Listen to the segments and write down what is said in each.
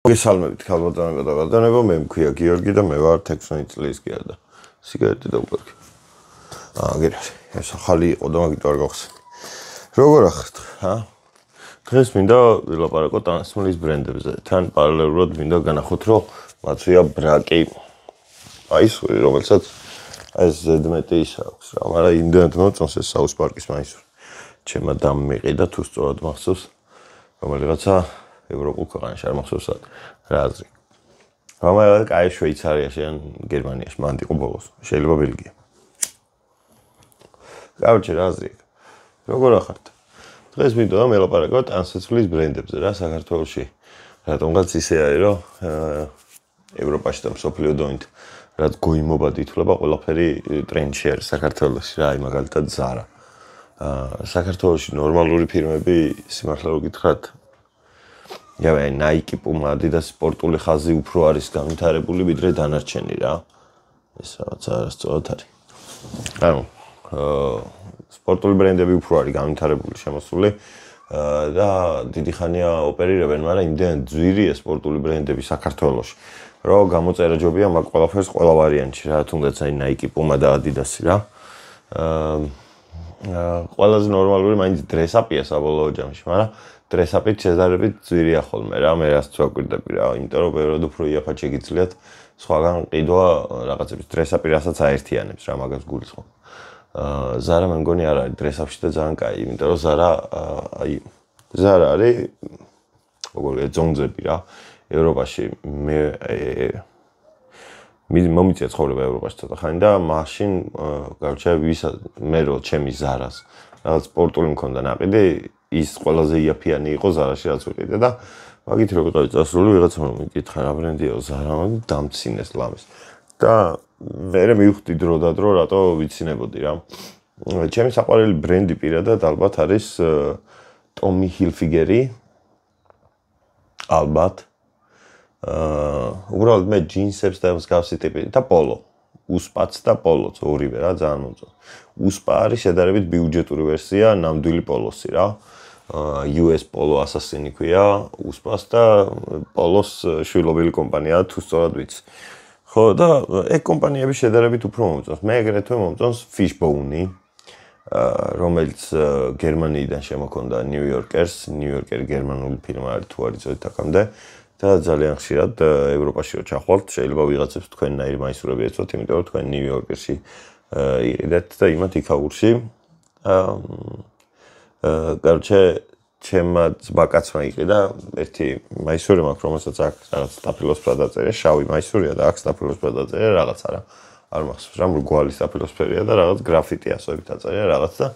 მოგესალმებით ქალბატონებო და ბატონებო, მე მქვია გიორგი და მე ვარ 16 წლის გია და სიგარეტი დავუკვირდი. გერაში, ეს ახალი იყო და მაგით არ გავხსენე. როგორ ახთ, დღეს მინდა ვილაპარაკოთ ტანსმლის ბრენდებზე. თან პარალელურად მინდა განახოთ, რომ მათვია ბრაკი მაისური, რომელსაც ეს ზედმეტი ის აქვს რა, მაგრამ იმდენად მოწონს ეს საუს პარკის მაისური. ჩემმა დამმიყიდა თუ სწორად მახსოვს, რომელიღაცა ევროპულ ქვეყანაში არ მახსოვს რა აზრი. რომელიღაცა კაი შვეიცარიაში ან გერმანიაში მანდ იყო ბოლოს, შეიძლება ბელგია. Короче, რა აზრი. როგორ ახართ? დღეს მინდოდა ველაპარაკოთ ტანსაცმლის ბრენდებზე რა საქართველოში. რატომღაც ისე არის, რომ ევროპაში და მსოფლიო დონით რაც გოიმობად ითვლება ყველაფერი ტრენდში არის საქართველოში რა, აი მაგალითად Zara. საქართველოში ნორმალური ფირმები სიმართლე რომ გითხრათ აი Nike, Puma, Adidas სპორტული ხაზი უფრო არის განვითარებული ვიდრე დანარჩენი რა. ეს რაღაც არასწორად არის. ანუ სპორტული ბრენდები უფრო არის განვითარებული შემოსული და დიდი ხანია ოპერირებენ, მაგრამ იმდენად ძვირია სპორტული ბრენდები საქართველოში, რომ გამოწერა ჯობია მაგ ყველაფერს ყველა ვარიანტში რა, თუნდაც აი Nike, Puma და Adidas რა. ყველაზე ნორმალური მაინც დრესაპია საბოლოო ჯამში, მაგრამ დრესაპით შედარებით ძვირია ხოლმე რა, მე რაც ვაკვირდები რა, იმიტომ რომ ბევრად უფრო იაფად შეგიძლიათ სხვაგან ყიდვა რაღაცების დრესაპი რასაც აერთიანებს რა, მაგას გულისხმობ. Zara მე მგონი არ არის დრესაპში და ძალიან კაი, იმიტომ რომ Zara არის როგორია ძონძები რა, ევროპაში მე მომიწია ცხოვრება ევროპაში ცოტა ხანი და მაშინ გავჩა მე რო ჩემი Zara-ს რაღაც სპორტული მქონდა ნაყიდი, ის ყველაზე იაფიანი იყო Zara-ში რაც ვიყიდე და მაგით რო ვიყავი წასული ვიღაცამ რომ მიკითხა რა ბრენდია Zara, დამცინეს ლამის. და მე მივხვდი დრო და დრო რატო ვიცინებოდი რა. ჩემი საყვარელი ბრენდი პირადად ალბათ არის Tommy Hilfiger-ი. ალბათ. უბრალოდ მე ჯინსებს და მსგავსი ტიპი და პოლო. უსპაც და პოლოც ორივე რა ძალიან მომწონს. უსპა არის შედარებით ბიუჯეტური ვერსია ნამდვილი პოლოსი რა. US Polo Assassin ქვია უსპას და პოლოს შვილობილი კომპანია თუ სწორად ვიცი. ხო და ეგ კომპანიები შედარებით უფრო მომწონს. მე აგრეთვე მომწონს Fishbone-ი, რომელიც გერმანიიდან შემოქონდა New Yorkers, New Yorker გერმანული ფირმა არის თუ არ იცოდით აქამდე და ძალიან ხშირად ევროპაში რო ჩახვალთ, შეიძლება ვიღაცებს თქვენნაირი მაისურები ეცოთ, იმიტომ რომ თქვენ New Yorker-ში იყიდეთ და იმათ იქაურში. Короче, ჩემმა ბაკაცმა იყიდა ერთი მაისური მაქვს, რომელსაც აქ რაღაც სტაფილოსფრა დაწერა, შავი მაისურია და აქ სტაფილოსფრა დაწერა რაღაც არა. არ მახსოვს რა, მრგვალი სტაფილოსფერია და რაღაც გრაფიტი ასოებით დაწერა რაღაც და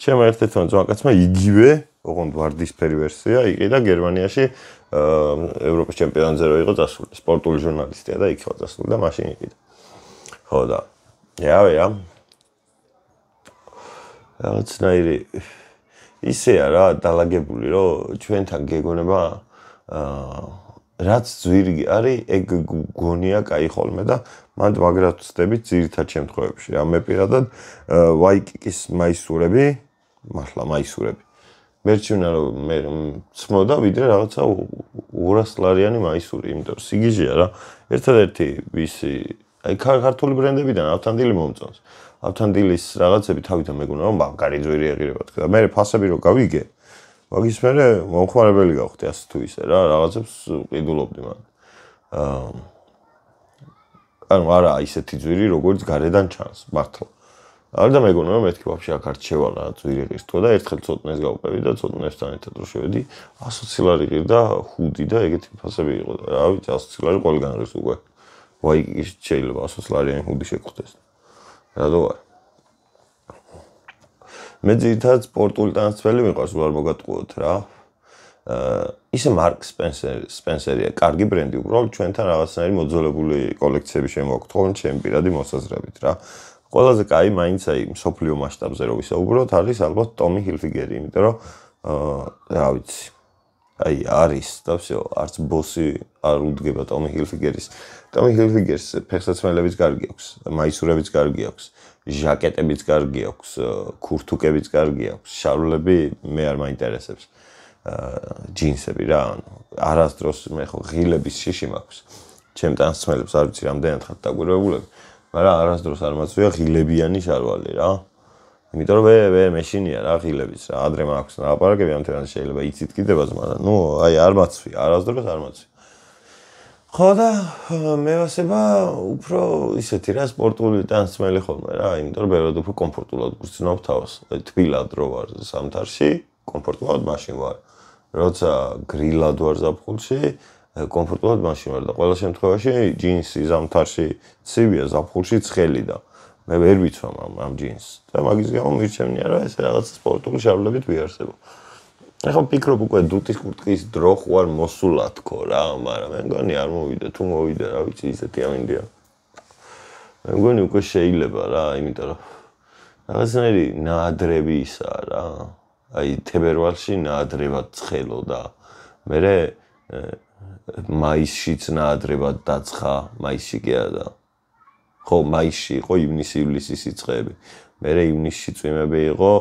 ჩემმა ერთ-ერთმა ბაკაცმა იგივე, ოღონდ ვარდისფერი ვერსია იყიდა გერმანიაში ევროპის ჩემპიონატზე რო იყო წასული, სპორტული ჟურნალისტია და იქ იყო წასული და მაშინ იყიდა. ხო და იავე რა. რაღაცნაირი ისეა რა დალაგებული რომ ჩვენთან გეგონება რაც ძვირი არის ეგ გონია კაი ხოლმე და მანდ მაგრად ვწდებით ძირითად შემთხვევებში რა მე პირადად Waikiki-ის მაისურები მართლა მაისურები მერჩვენა რომ მე ცმოდა ვიდრე რაღაცა 200 ლარიანი მაისური იმიტომ რომ სიგიჟეა რა ერთადერთი ვისი აი ქართული ბრენდებიდან ავთანდილი მომწონს ავთანდილის რაღაცები თავიდან მეგონა რომ მაგარი ძვირი ეღირება თქო და მე ფასები რო გავიგე მაგის მერე მომხმარებელი გავხდი ასე თუ ისე რა რაღაცებს ყიდულობდი მაგ ანუ არა ისეთი ძვირი როგორც გარედან ჩანს მართლა არ და მეგონა რომ მეთქი ვაფშე აქ არ შევალა ძვირი ღირსთო და ერთხელ ცოტნეს გავყევი და ცოტნესთან ერთად რო შევედი 120 ლარი ღირდა ჰუდი და ეგეთი ფასები იყო რა ვიცი 120 ლარი ყველგან არის უკვე Waikiki-ში შეიძლება 120 ლარიანი ჰუდი შეგხვდეს რატო არა მე ძირითადად სპორტული ტანსაცმელი მიყვარს უარ მოგატყუოთ რა ისე Mark Spencer-ია კარგი ბრენდი უბრალოდ ჩვენთან რაღაცნაირი მოძველებული კოლექციები შემოაქვთ ხოლმე ჩემი პირადი მოსაზრებით რა ყველაზე კაი მაინც აი მსოფლიო მასშტაბზე რო ვისაუბროთ არის ალბათ Tommy Hilfiger-ი იმიტომ რომ რა ვიცი აი არის და всё არც ბოსი არ უდგება Tommy Hilfiger-ის Tommy Hilfiger-ის ფეხსაცმელებიც კარგი აქვს მაისურებიც კარგი აქვს ჟაკეტებიც კარგი აქვს, ქურთუკებიც კარგი აქვს, შარვლები მე არ მაინტერესებს. ჯინსები რა, არასდროს მე ხო ღილების შიში მაქვს. ჩემ ტანსმელებს არ ვიცი რამდენად ხართ დაგვირებულები, მაგრამ არასდროს არ მაწვია ღილებიანი შარვალი რა. იმიტომ რომ ვერ მეშინია რა ღილების რა, ადრე მაქვს ლაპარაკები ამ თემაზე შეიძლება იცით კიდევაც, მაგრამ ნუ აი არ მაწვია, არასდროს არ მაწვია. ხო და მე ვასება უფრო ისეთი რა სპორტული ტანსმელი ხოლმე რა, იმიტომ რომ ბევრად უფრო კომფორტულად გრძნობ თავს. თბილად რო ვარ ზამთარში, კომფორტულად მაშინ ვარ. როცა გრილად ვარ ზაფხულში, კომფორტულად მაშინ ვარ და ყველა შემთხვევაში ჯინსი ზამთარში ცივია, ზაფხულში ცხელი და მე ვერ ვიცვამ ამ ჯინსს. და მაგის გამო მირჩევნია რომ ეს რაღაც სპორტული შარვლებით ვიარსებო. ახლა ვფიქრობ უკვე დუტის კურტკის დრო ხوار მოსულა თქო რა, მაგრამ მე მგონი არ მოვიდა, თუ მოვიდა რა ვიცი ისეთი ამინდია. მე მგონი უკვე შეიძლება რა, იმიტომ რომ რაღაცნაირი ნაადრევი ისაა რა. აი თებერვალში ნაადრევად ცხელო და მერე მაისშიც ნაადრევად დაცხა, მაისში კი არა და ხო მაისში იყო ივნისი-ივლისი სიცხეები. მერე ივნისში წვიმები იყო,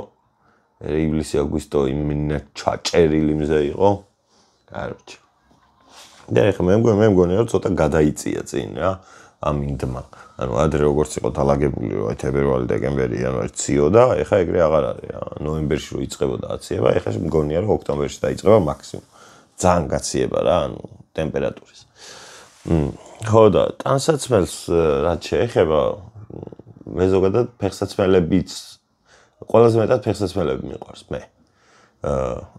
მერე ივლისი-აგვისტო იმენა ჩაჭერილი მზე იყო. არ ვიცი. და ეხლა მე მგონი რომ ცოტა გადაიწია წინ რა, ამინდმა. ანუ ადრე როგორც იყო დალაგებული რომ თებერვალი, დეკემბერი, იანვარი ციოდა, ეხლა ეგრე აღარ არის რა. ნოემბერში რო იწყებოდა აციება, ეხლა მგონია რომ ოქტომბერში დაიწყება მაქსიმუმ. ძალიან გაციება რა, ანუ ტემპერატურის. ხო და ტანსაცმელს რაც შეეხება, მე ზოგადად ფეხსაცმელებიც ყველაზე მეტად ფეხსაცმელები მიყვარს მე.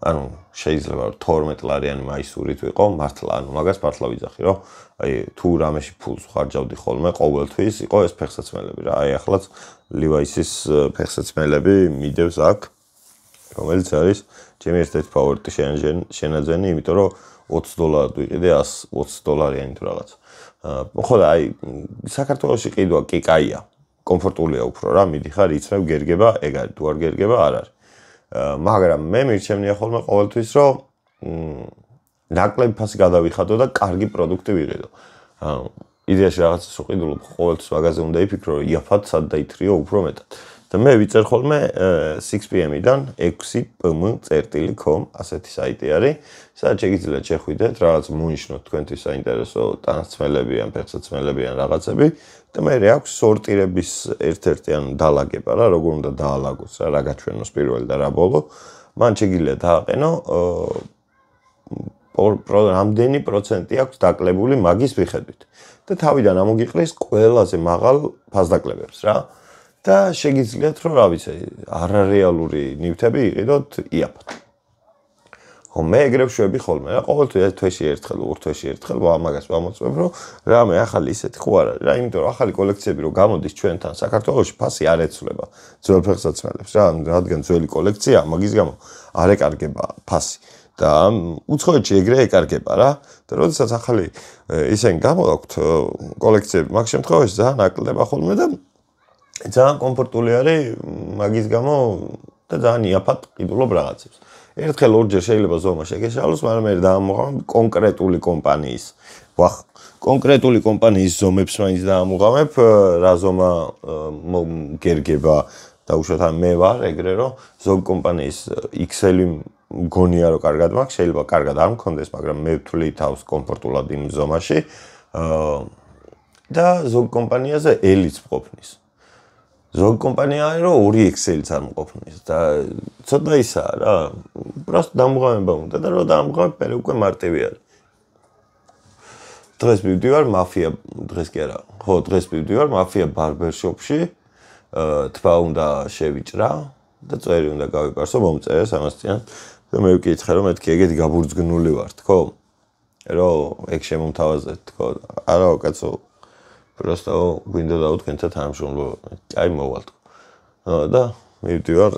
ანუ შეიძლება 12 ლარიანი მაისურით ვიყო, მართლა, ანუ მაგას მართლა ვიძახი, რომ აი თუ რამეში ფულს ვხარჯავდი ხოლმე ყოველთვის იყო ეს ფეხსაცმელები რა. აი ახლაც Levi's-ის ფეხსაცმელები მიდევს აქ, რომელიც არის ჩემი ერთ-ერთი ფავორიტი შენაძენი, იმიტომ რომ $20 ვიყიდე $120 თუ რაღაც. ხო და აი საქართველოში ყიდვა კი კაია, კომფორტულია უფრო რა, მიდიხარ, იცნებ, გერგება, ეგ არის, თუ არ გერგება, არ არის. მაგრამ მე მირჩევნია ხოლმე ყოველთვის, რომ ნაკლები ფასი გადავიხადო და კარგი პროდუქტი ვიყიდო. იდეაში რაღაცას რო ყიდულობ, ყოველთვის მაგაზე უნდა იფიქრო, რომ იაფად სად დაითრიო უფრო მეტად. და მე ვიწერ ხოლმე 6pm-დან 6pm.com ასეთი საიტი არის, სადაც შეგიძლიათ შეხვიდეთ, რაღაც მონიშნოთ თქვენთვის საინტერესო ტანსაცმელები ან ფეხსაცმელები ან რაღაცები და მე აქვს სორტირების ერთ-ერთი ან დაალაგება რა, როგორ უნდა დაალაგოს რა, რა გაჩვენოს პირველი და რა ბოლო. მან შეგიძლიათ დააყენო რამდენი პროცენტი აქვს დაკლებული მაგის მიხედვით. და თავიდან ამოგიყრეს ყველაზე მაღალ ფასდაკლებებს რა. და შეგიძლიათ რომ რა ვიცი, არარეალური ნივთები იყიდოთ იაფად. ხო მე ეგრე ვშვები ხოლმე რა, ყოველთვის თვეში ერთხელ, ორ თვეში ერთხელ მაგას ვამოწმებ, რომ რამე ახალი ისეთი ხო არ არის რა, იმიტომ რომ ახალი კოლექციები რო გამოდის ჩვენთან საქართველოში ფასი არ ეცვლება ძველ ფეხსაცმელებს რა, რადგან ძველი კოლექცია მაგის გამო არ ეკარგება ფასი. და უცხოეთში ეგრე ეკარგება რა. და როდესაც ახალი ისენი გამოვაქვთ კოლექციები, მაგ შემთხვევაში ძალიან აკლდება ხოლმე და ძალიან კომფორტული არის მაგის გამო და ძალიან იაფად ყიდულობ რაღაცებს. ერთხელ ორჯერ შეიძლება ზომა შეგეშალოს, მაგრამ მე დაამოღავებ კონკრეტული კომპანიის. კონკრეტული კომპანიის ზომებს მაინც დაამოღავებ, რა ზომა გერგება და უშუალოდ მე ვარ ეგრე რომ ზოგ კომპანიის XL-ი მგონია რომ კარგად მაქვს, შეიძლება კარგად არ მქონდეს, მაგრამ მე ვთვლი თავს კომფორტულად იმ ზომაში. და ზოგ კომპანიაზე L-იც მყოფნის. ზოგ კომპანია არის რომ 2XL-იც არ მყოფნის და ცოტა ისაა რა, просто დამღავება უნდა და რომ დამღავებ, მე უკვე მარტივი არის. დღეს მივდივარ მაფია, დღეს კი არა, ხო, დღეს მივდივარ მაფია ბარბერშოპში, თბა უნდა შევიჭრა და წვერი უნდა გავიპარსო, მომწერეს ამასწიან და მე ვკითხე რომ მეთქი ეგეთი გაბურძგნული ვარ, თქო? რომ ეგ შემომთავაზეთ, თქო? არა, კაცო просто გვინდა და თქვენთან თანამშრომლობა. აი მოვალ თქო. და მივდივარ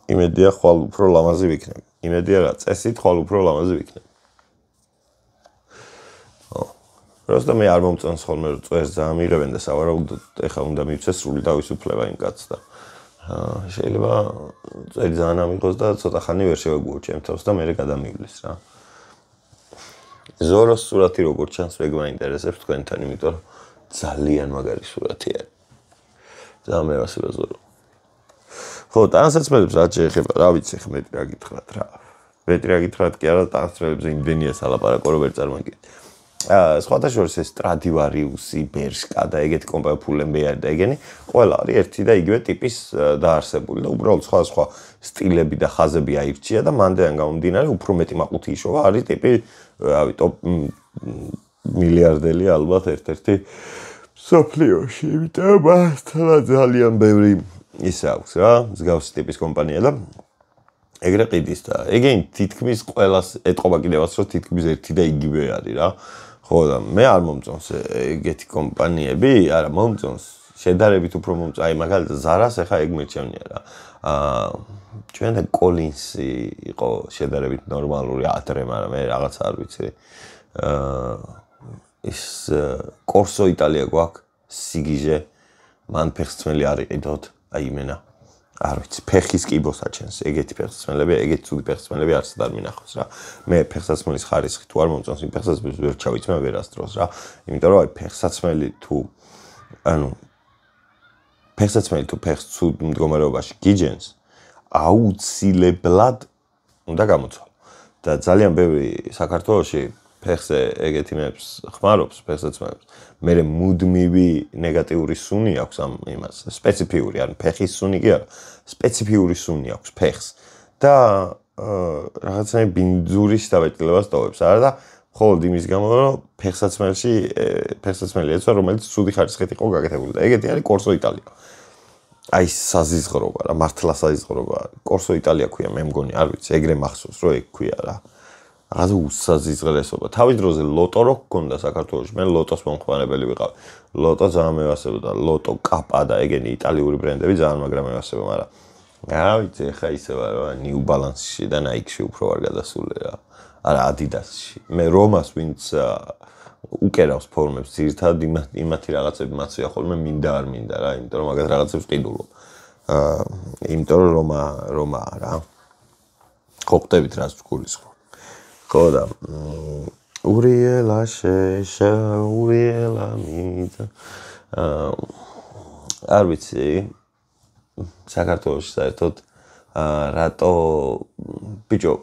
იმედია ხვალ უფრო ლამაზი ვიქნები. იმედია რა, წესით ხვალ უფრო ლამაზი ვიქნები. просто მე არ მომწონს ხოლმე რომ წვერს ძალიან მიღებენ და სავარაუდოდ ეხა უნდა მივცეს სრული თავისუფლება იმ კაცს და შეიძლება წვერი ძალიან ამიღოს და ცოტა ხანი ვერ შევეგუო ჩემ თავს და მერე გადამივლის რა. ზოროს სურათი როგორც ჩანს ეგ მაინტერესებს თქვენთან, იმიტომ რომ ძალიან მაგარი სურათი არის. ძალიან მევასება ზორო. ხო, ტანსაცმელებს რაც შეეხება, რა ვიცი, ხა მეტი რა გითხრათ რა. მეტი რა გითხრათ კი არა, ტანსაცმელებზე იმდენია სალაპარაკო, რომ ვერ წარმოგიდგენთ. სხვათა შორის ეს Stradivarius-ი, Bershka და ეგეთი კომპანია Pull&Bear და ეგენი, ყველა არის ერთი და იგივე ტიპის დაარსებული და უბრალოდ სხვა სტილები და ხაზები აირჩია და მანდიდან გამომდინარე უფრო მეტი მაყუთი იშოვა, არის ტიპი, რავი, ტოპ მილიარდელი ალბათ ერთ-ერთი სოფლიოში, იმიტომ მასთან ძალიან ბევრი ის აქვს რა, მსგავსი ტიპის კომპანია და ეგრე ყიდის და ეგენი თითქმის ყველას ეტყობა კიდევაც რომ თითქმის ერთი და იგივე არის რა. ხო და მე არ მომწონს ეგეთი კომპანიები, არა მომწონს, შედარებით უფრო მომწონს, აი მაგალითად Zara-ს ახლა ეგ მერჩევნია რა. ჩვენ და Collins-ი იყო შედარებით ნორმალური ადრე, მაგრამ მე რაღაცა არ ვიცი. ის Corso Italia გვაქვს, სიგიჟე, მან ფეხსაცმელი არ იყიდოთ, აი იმენა. არ ვიცი, ფეხის კიბოს აჩენს, ეგეთი ფეხსაცმელები, ეგეთი ცუდი ფეხსაცმელები არც არ მინახავს რა. მე ფეხსაცმელის ხარისხი თუ არ მომწონს, იმ ფეხსაცმელს ვერ ჩავიწმე ვერასდროს რა. იმიტომ რომ აი ფეხსაცმელი თუ ფეხსაცმელი თუ ფეხს ცუდ მდგომარეობაში გიჯენს, აუცილებლად უნდა გამოცვალო. და ძალიან ბევრი საქართველოში ფეხზე ეგეთიმებს ხმარობს ფეხსაცმელებს. მე მუდმივი ნეგატიური სუნი აქვს ამ იმას, სპეციფიური, ანუ ფეხის სუნი კი არა, სპეციფიური სუნი აქვს ფეხს და რაღაცნაირი ბინძურის დაბეჭდილებას ტოვებს, არა და მხოლოდ იმის გამო, რომ ფეხსაცმელი ეცვა, რომელიც ცუდი ხარისხით იყო გაკეთებული და ეგეთი არის Corso Italia. აი საზიზღრობა რა, მართლა საზიზღრობა. Corso Italia ქვია, მე მგონი, არ ვიცი, ეგრე მახსოვს, რომ ეგ ქვია რა. რაღაცა უსაზიზღრესობა. თავის დროზე ლოტო რო გქონდა საქართველოში, მე ლოტოს მომხმარებელი ვიყავი. ლოტო ძალიან მევასებოდა, ლოტო, კაპა და ეგენი იტალიური ბრენდები ძალიან მაგრამ მევასება, მაგრამ რა ვიცი, ხა ისევა რა, New Balance-ში და Nike-ში უფრო არ გადასული რა. არა, Adidas-ში. მე რომას ვინც უკერავს ფორმებს, ძირითადად იმათი რაღაცები მაცვია ხოლმე მინდა არ მინდა რა, იმიტომ რომ მაგათ რაღაცებს ყიდულობ. იმიტომ რომ რომა რა. ხო ხვდებით რას გულისხმობ. ხო და ურიელა შეშა ურიელა მიდა არ ვიცი საქართველოში საერთოდ რატო ბიჭო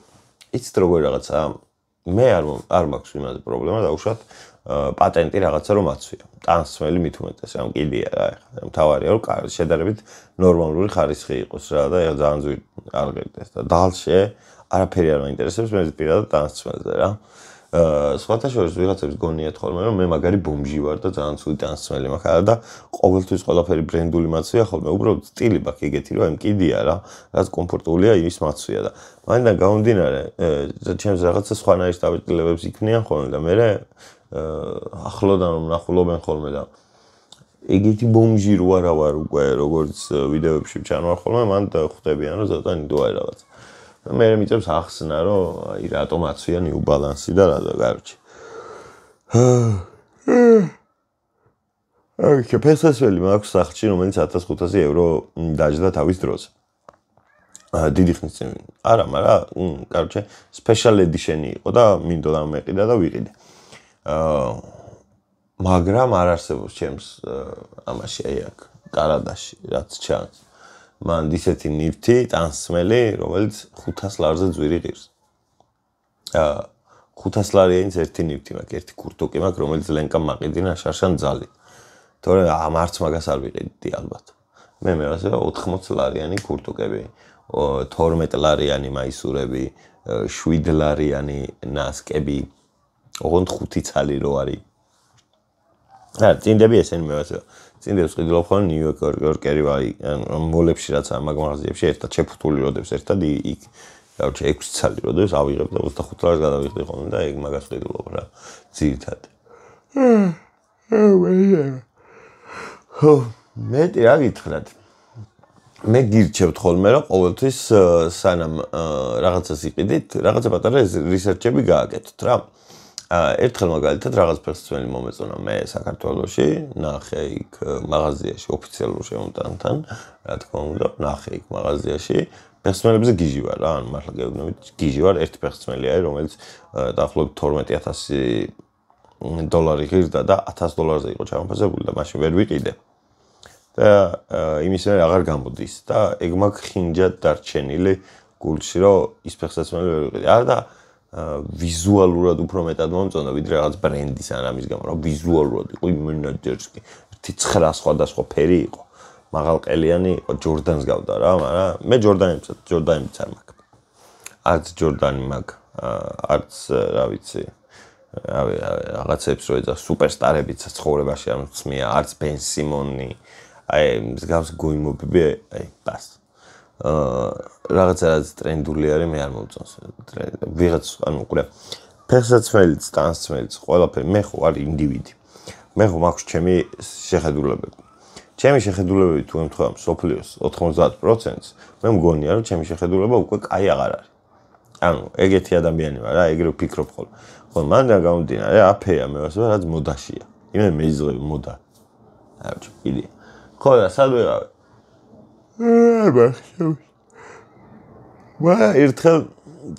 იცით როგორ რაღაცა მე არ მაქვს იმაზე პრობლემა და უშუალოდ პატენტი რაღაცა რომ აცვია ტანსმელი მით უმეტეს ამ კიდია რა ეხლა მთავარია რომ შედარებით ნორმალური ხარისხი იყოს რა და ეხლა ძალიან ზუსტ არ გეკეთეს და დალშე არაფერი არ მაინტერესებს მე პირადად ტანსმელზე რა სხვათა შორის ვიღაცებს გონიათ ხოლმე რომ მე მაგარი ბომჟი ვარ და ძალიან ცუდი ტანსმელი მაქვს და ყოველთვის ყველაფერი ბრენდული მაცვია ხოლმე უბრალოდ სტილი მაქვს ეგეთი რომ ამ კიდია რა რაც კომფორტულია ის მაცვია და მანდ გამომდინარე ჩემს რაღაცა სხვანაირ დაბეჭდილებებს იქნიან ხოლმე და მე ახლოდან რომ ნახულობენ ხოლმე და ეგეთი ბომჟი რო არა ვარ უკვე როგორც ვიდეოებში ჩანვარ ხოლმე მანდ ხვდებიან რომ ზატა ნიდო არის რაღაც მე მიწევს ახსნა რომ აი რატომ აცვია New Balance-ი და რა გარჩი. აი ფეხსაცმელი მაქვს სახლში რომელიც 1500 евро დაჯდა თავის დროზე. დიდი ხნის წინ. არა, მაგრამ გარჩი special edition-ი იყო და მინდოდა მეყიდა და ვიყიდე. მაგრამ არ არსებობს ჩემს ამაში აი აქ კარადაში რაც ჩანს. მან ისეთი ნივთი, ტანსმელი, რომელიც 500 ლარზე ძვირი ღირს. 500 ლარიანიც ერთი ნივთი მაქვს, ერთი კურტუკი მაქვს, რომელიც ლენკამ მაყიდინა შარშან ძალი. თორე ამარც მაგას არ ვიყიდი ალბათ. მე მევასება 80 ლარიანი კურტუკები, 12 ლარიანი მაისურები, 7 ლარიანი ნასკები, ოღონდ 5 ცალი რო არის. წინდები ესენი მევასება. წინდებს ყიდულობ ხოლმე ნიუ-იორკერი ვაი მოლებში რაც ამ მაღაზიებში ერთად შეფუთული როდებს ერთად იქ გავჩე 6 ცალი როდებს ავიღებ და 25 ლარს გადავიხდი ხოლმე და ეგ მაგას ყიდულობ რა ძირითადად ხო მეტი რა გითხრათ მე გირჩევთ ხოლმე რომ ყოველთვის სანამ რაღაცას იყიდით რაღაცა პატარა რისერჩები გააკეთოთ რა ერთხელ მაგალითად რაღაც ფეხსაცმელი მომეწონა მე საქართველოში, ნახე იქ მაღაზიაში ოფიციალურ შემოტანთან, რა თქმა უნდა, ნახე იქ მაღაზიაში ფეხსაცმელებზე გიჟი ვარ რა, ანუ მართლა გეუბნებით, გიჟი ვარ, ერთი ფეხსაცმელი არის, რომელიც დაახლოებით $12,000 ღირდა და $1,000-ზე იყო ჩამოფასებული და მაშინ ვერ ვიყიდე. და იმის მერე აღარ გამოდის და ეგ მაქვს ხინჯად დარჩენილი გულში, რომ ის ფეხსაცმელი ვერ ვიყიდე. არა და ვიზუალურად უფრო მეტად მომწონდა, ვიდრე რაღაც ბრენდის ან ამის გამო, რა ვიზუალურად იყო იმენაჯერსკი. 9 სხვადასხვა ფერი იყო. მაღალყელიანი იყო, ჯორდანს გავდა რა, მაგრამ მე ჯორდანიც არ მაქვს. არც ჯორდანი მაქვს, არც რა ვიცი. რაღაცებს რო ეძახ სუპერსტარებიც ცხოვრებაში არ მწმია, არც ბენ სიმონი, აი მსგავს გოიმობები, აი ბას. რაღაცა რაც ტრენდული არის, მე არ მომწონს. ვიღაც ანუ ყურე ფეხსაცმელიც, ტანსაცმელიც, ყველაფერი მე ხო ვარ ინდივიდი. მე ხო მაქვს ჩემი შეხედულებები. ჩემი შეხედულებები თუ ემთხვევა მსოფლიოს 90%-ს, მე მგონია რომ ჩემი შეხედულება უკვე კაი აღარ არის. ანუ ეგეთი ადამიანი ვარ რა, ეგრე ვფიქრობ ხოლმე. ხო, მანდ გამომდინარე, აფეა მე ვასწავლე, რაც მოდაშია. იმე მეიზღები მოდა. აი, ჩკილი. ხო, და სად ვიყავი? ერთხელ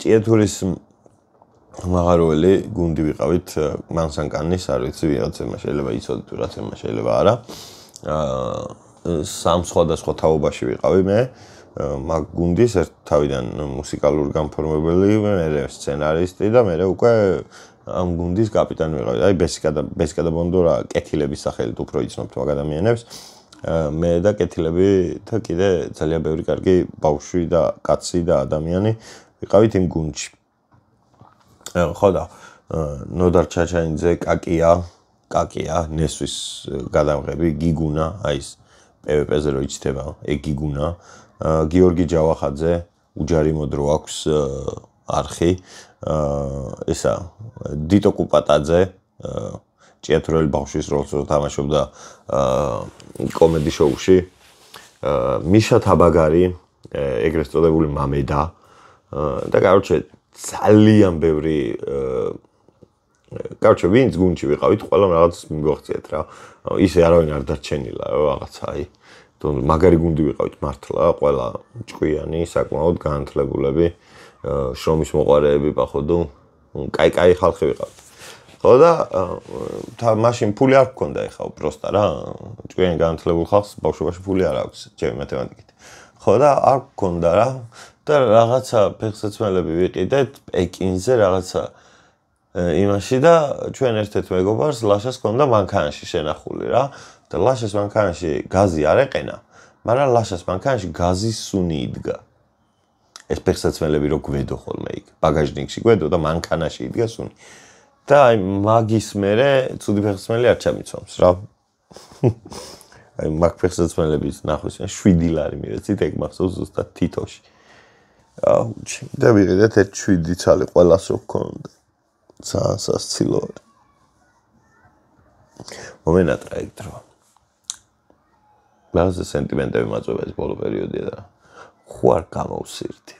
ჭიათურის მაღაროელი გუნდი ვიყავით მანსანკანის, არ ვიცი, ვიღაცებმა შეიძლება იცოდეთ, ვიღაცებმა შეიძლება არა. სამ სხვადასხვა თაობაში ვიყავი მე. მაგ გუნდის ერთ თავიდან მუსიკალური განფორმებელი, მერე სცენარისტი და მერე უკვე ამ გუნდის კაპიტანი ვიყავი. აი ბესიკა და ბონდო რა კეთილების სახელით უფრო იცნობთ მაგ ადამიანებს. მე და კეთილები და კიდე ძალიან ბევრი კარგი ბავშვი და კაცი და ადამიანი ვიყავით იმ გუნდში. ხო და ნოდარ ჩაჩანიძე, კაკია, ნესვის გადამღები, გიგუნა, აი ეს PVP-ზე რო იცდება, ეგ გიგუნა, გიორგი ჯავახაძე, უჯარი მოდრო აქვს არხი, ესა დიტო კუპატაძე, ჭიათურელი ბავშვის როლს რო თამაშობდა კომედი შოუში, მიშა თაბაგარი, ეგრეთ წოდებული მამედა და კაროჩე ძალიან ბევრი კაროჩე ვინც გუნდში ვიყავით, ყველამ რაღაც მივაღწიეთ რა. ისე არავინ არ დარჩენილა რა რაღაცა აი. მაგარი გუნდი ვიყავით მართლა, ყველა ჭკვიანი, საკმაოდ განათლებულები, შრომის მოყარეები პახოვდო, კაი ხალხი ვიყავით. ხო და მაშინ ფული არ გქონდა ეხა უბრალოდ რა, ჭკვიანი განათლებულ ხალხს ბავშვობაში ფული არ აქვს, ჩემი მათემატიკით. ხო და არ გქონდა რა და რაღაცა ფეხსაცმელები ვიყიდეთ პეკინზე რაღაცა იმაში და ჩვენ ერთ-ერთ მეგობარს ლაშას ჰქონდა მანქანაში შენახული რა და ლაშას მანქანაში გაზი არ ეყენა, მაგრამ ლაშას მანქანაში გაზის სუნი იდგა. ეს ფეხსაცმელები რო გვედო ხოლმე იქ, ბაგაჟნიკში გვედო და მანქანაში იდგა სუნი. და აი მაგის მერე ცუდი ფეხსაცმელი არ ჩამიცვამს რა. აი მაგ ფეხსაცმელების ნახვის 7 ლარი მივეცით, ეგ მახსოვს ზუსტად თითოში. აუჩი, და ვიყიდეთ ერთ 7 ცალი ყველას რო გქონდა. ძალიან სასცილო. მომენატრა ეგ დრო. რაღაცა სენტიმენტები მაწვევა ეს ბოლო პერიოდია და ხო არ გამოვსირდი.